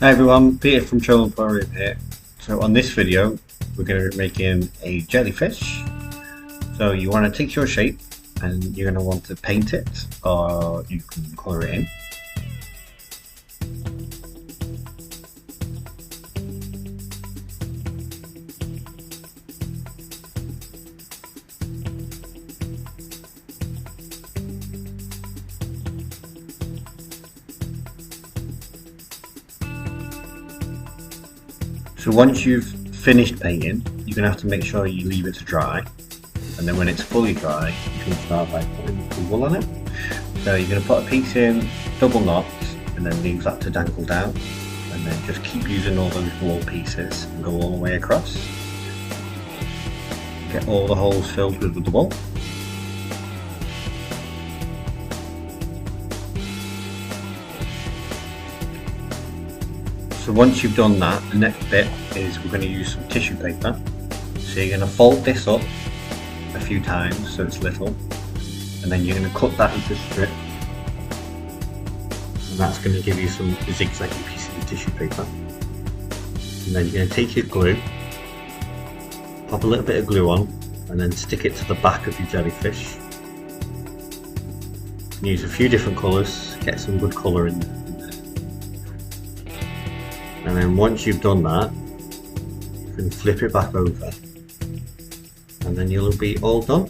Hi everyone, Peter from Trolling Aquarium here. So on this video we're going to be making a jellyfish. So you want to take your shape and you're going to want to paint it, or you can colour it in. So once you've finished painting, you're going to have to make sure you leave it to dry, and then when it's fully dry you can start by putting the wool on it. So you're going to put a piece in, double knots, and then leave that to dangle down, and then just keep using all those wool pieces and go all the way across. Get all the holes filled with the wool. So once you've done that, the next bit is we're going to use some tissue paper. So you're going to fold this up a few times so it's little, and then you're going to cut that into strips, and that's going to give you some zigzaggy pieces of tissue paper. And then you're going to take your glue, pop a little bit of glue on, and then stick it to the back of your jellyfish. And use a few different colours, get some good colour in there. And then once you've done that, you can flip it back over, and then you'll be all done.